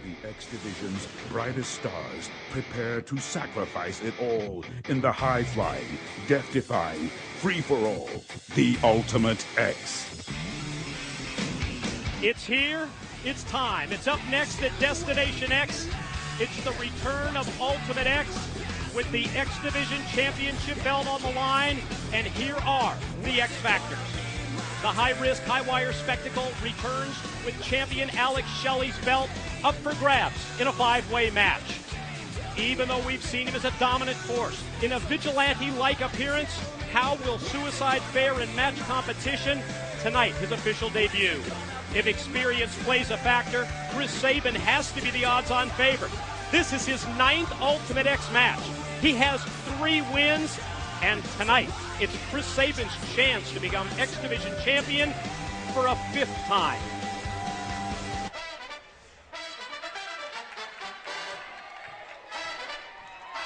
The X Division's brightest stars prepare to sacrifice it all in the high-flying, death-defying, free-for-all, the Ultimate X. It's here, it's time. It's up next at Destination X. It's the return of Ultimate X with the X Division Championship belt on the line. And here are the X Factors. The high-risk, high-wire spectacle returns with champion Alex Shelley's belt up for grabs in a five-way match. Even though we've seen him as a dominant force in a vigilante-like appearance, how will Suicide fare in match competition? Tonight, his official debut. If experience plays a factor, Chris Sabin has to be the odds-on favorite. This is his 9th Ultimate X match. He has 3 wins, and tonight, it's Chris Sabin's chance to become X Division champion for a 5th time.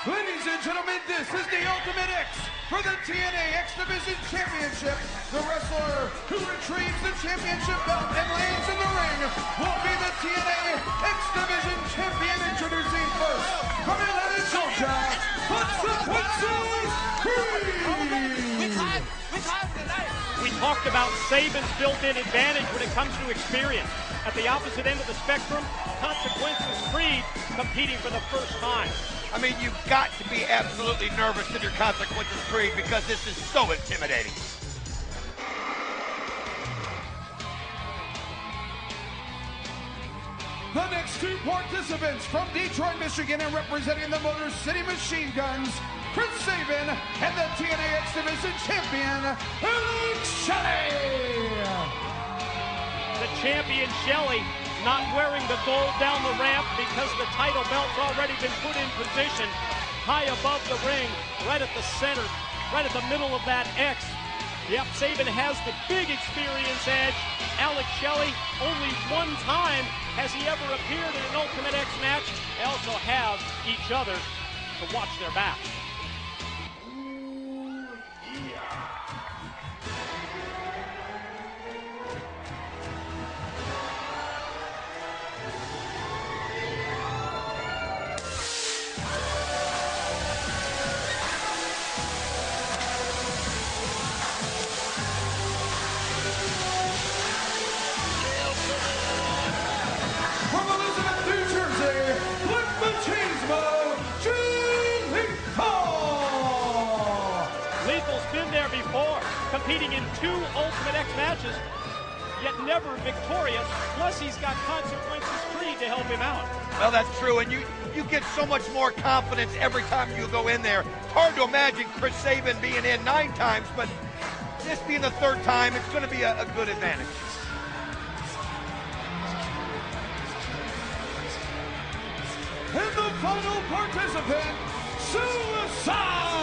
Ladies and gentlemen, this is the Ultimate X for the TNA X Division Championship. The wrestler who retrieves the championship belt and lands in the ring will be the TNA X Division champion. Introducing first, from Atlanta, Georgia, We talked about Sabin's built-in advantage when it comes to experience. At the opposite end of the spectrum, Consequences Creed competing for the first time. I mean, you've got to be absolutely nervous if you're Consequences Creed because this is so intimidating. The next 2 participants from Detroit, Michigan, and representing the Motor City Machine Guns, Chris Sabin and the TNA X Division champion, Alex Shelley. The champion Shelley not wearing the gold down the ramp because the title belt's already been put in position high above the ring, right at the center, right at the middle of that X. Yep, Sabin has the big experience edge. Alex Shelley, only 1 time has he ever appeared in an Ultimate X match. They also have each other to watch their back. Competing in 2 Ultimate X matches, yet never victorious. Plus, he's got Consequences Creed to help him out. Well, that's true, and you get so much more confidence every time you go in there. It's hard to imagine Chris Sabin being in 9 times, but this being the 3rd time, it's going to be a good advantage. And the final participant, Suicide!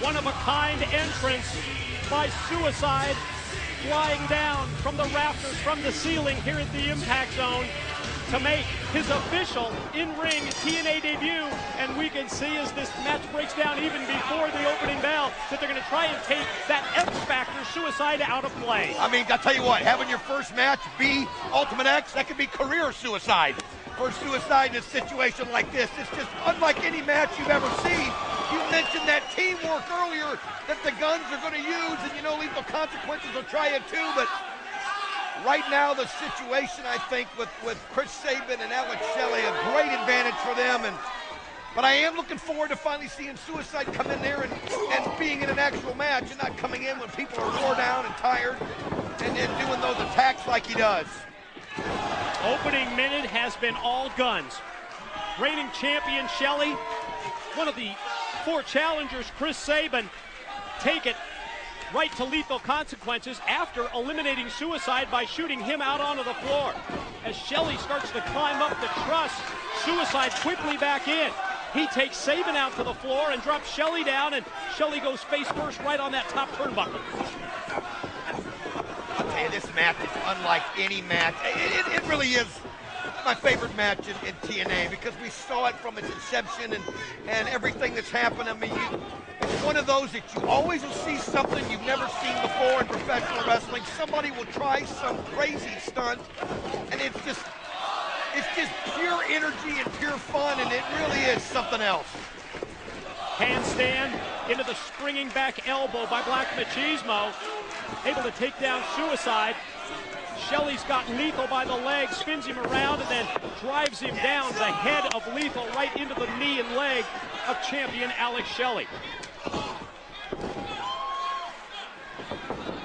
One-of-a-kind entrance by Suicide, flying down from the rafters, from the ceiling here at the Impact Zone to make his official in-ring TNA debut. And we can see as this match breaks down even before the opening bell that they're going to try and take that X Factor Suicide out of play. I mean, I'll tell you what, having your first match be Ultimate X, that could be career suicide. For Suicide in a situation like this, it's just unlike any match you've ever seen. You mentioned that teamwork earlier that the Guns are going to use, and you know Lethal Consequences will try it too, but right now the situation, I think, with Chris Sabin and Alex Shelley, a great advantage for them, but I am looking forward to finally seeing Suicide come in there and being in an actual match and not coming in when people are wore down and tired and doing those attacks like he does. Opening minute has been all Guns. Reigning champion Shelley, one of the 4 challengers, Chris Sabin, take it right to Lethal Consequences after eliminating Suicide by shooting him out onto the floor. As Shelley starts to climb up the truss, Suicide quickly back in. He takes Sabin out to the floor and drops Shelley down, and Shelley goes face first right on that top turnbuckle. I'll tell you, this match is unlike any match. It really is my favorite match in TNA because we saw it from its inception and everything that's happened. I mean, one of those that you always will see something you've never seen before in professional wrestling. Somebody will try some crazy stunt, and it's just pure energy and pure fun, and it really is something else. Handstand into the springing back elbow by Black Machismo. Able to take down Suicide. Shelley's got Lethal by the leg, spins him around, and then drives him down. The head of Lethal right into the knee and leg of champion Alex Shelley.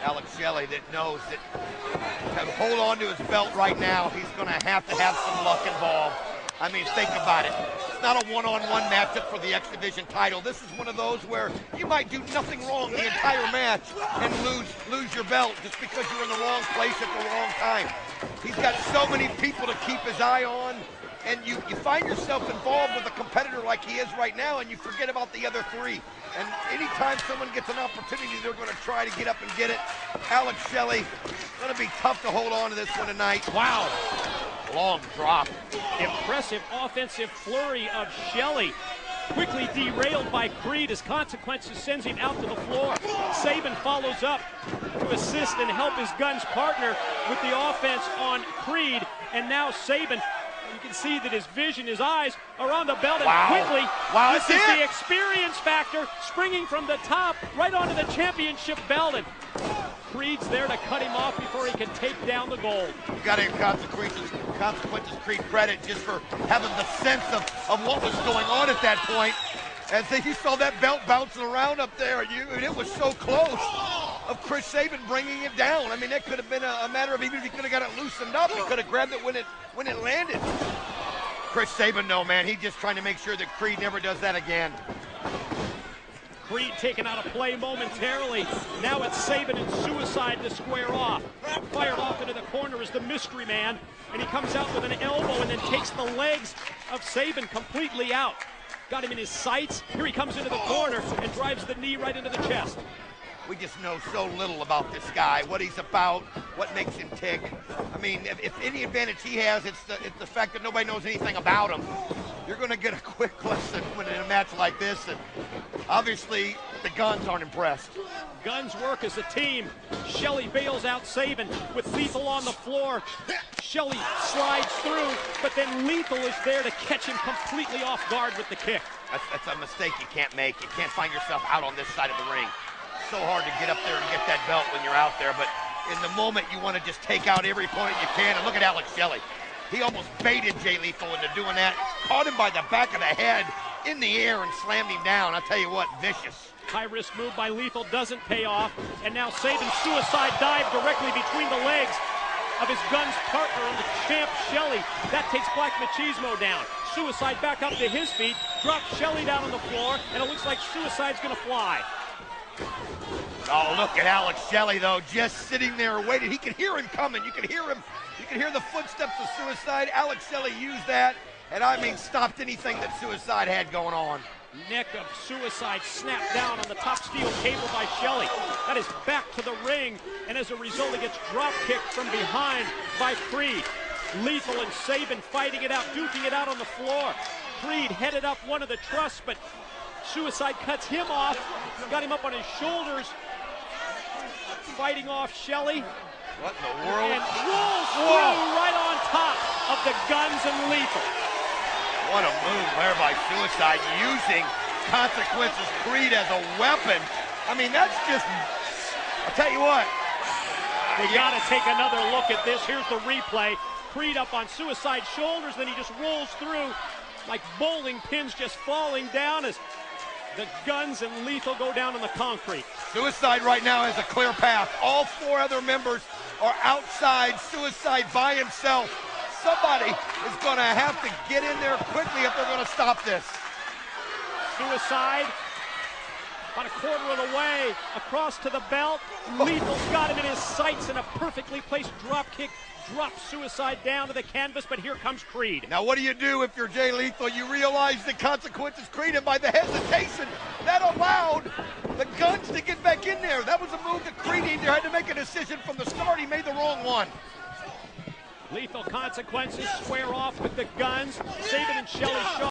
Alex Shelley that knows that to hold on to his belt right now, he's going to have some luck involved. I mean, think about it. It's not a one-on-one matchup for the X Division title. This is one of those where you might do nothing wrong the entire match and lose your belt just because you're in the wrong place at the wrong time. He's got so many people to keep his eye on, and you find yourself involved with a competitor like he is right now, and you forget about the other three. And anytime someone gets an opportunity, they're going to try to get up and get it. Alex Shelley, going to be tough to hold on to this one tonight. Wow. Long drop. Impressive offensive flurry of Shelley. Quickly derailed by Creed as Consequences sends him out to the floor. Sabin follows up to assist and help his Guns partner with the offense on Creed. And now Sabin, you can see that his vision, his eyes are on the belt, and quickly, this is the experience factor, springing from the top right onto the championship belt, and Creed's there to cut him off before he can take down the gold. You've got to give Consequences Creed credit just for having the sense of what was going on at that point. As you saw that belt bouncing around up there, and it was so close of Chris Sabin bringing it down. I mean, that could have been a matter of even if he could have got it loosened up, he could have grabbed it when it landed. Chris Sabin, no, man, he's just trying to make sure that Creed never does that again. Creed taken out of play momentarily. Now it's Sabin and Suicide to square off. Fired off into the corner is the Mystery Man, and he comes out with an elbow and then takes the legs of Sabin completely out. Got him in his sights. Here he comes into the corner and drives the knee right into the chest. We just know so little about this guy, what he's about, what makes him tick. I mean, if any advantage he has, it's the fact that nobody knows anything about him. You're going to get a quick lesson when in a match like this, and obviously the Guns aren't impressed. Guns work as a team. Shelley bails out Sabin with Lethal on the floor. Shelley slides through, but then Lethal is there to catch him completely off guard with the kick. That's a mistake you can't make. You can't find yourself out on this side of the ring. So hard to get up there and get that belt when you're out there, but in the moment you want to just take out every point you can. And look at Alex Shelley. He almost baited Jay Lethal into doing that. Caught him by the back of the head in the air and slammed him down. I'll tell you what, vicious. High-risk move by Lethal doesn't pay off, and now Sabin's Suicide dive directly between the legs of his Guns partner on the champ Shelley. That takes Black Machismo down. Suicide back up to his feet, drops Shelley down on the floor, and it looks like Suicide's gonna fly. Oh, look at Alex Shelley, though, just sitting there waiting. He can hear him coming. You can hear him. You can hear the footsteps of Suicide. Alex Shelley used that, and I mean stopped anything that Suicide had going on. Neck of Suicide snapped down on the top steel cable by Shelley. That is back to the ring, and as a result, he gets drop kicked from behind by Creed. Lethal and Sabin fighting it out, duking it out on the floor. Creed headed up one of the trusses, but Suicide cuts him off, got him up on his shoulders, fighting off Shelley. What in the world? And rolls through right on top of the Guns and Lethal. What a move there by Suicide, using Consequences Creed as a weapon. I mean, that's just, I'll tell you what. They gotta take another look at this. Here's the replay. Creed up on Suicide's shoulders, then he just rolls through like bowling pins just falling down as the Guns and Lethal go down on the concrete. Suicide right now has a clear path. All four other members are outside. Suicide by himself. Somebody is going to have to get in there quickly if they're going to stop this. Suicide about a quarter of the way across to the belt. Lethal's got him in his sights, and a perfectly placed drop kick drops Suicide down to the canvas, but here comes Creed. Now what do you do if you're Jay Lethal? You realize the Consequences Creed, and by the hesitation, that allowed the Guns to get back in there. That was a move that Creed either had to make a decision from the start. He made the wrong one. Lethal Consequences square off with the Guns. Sabin and Shelley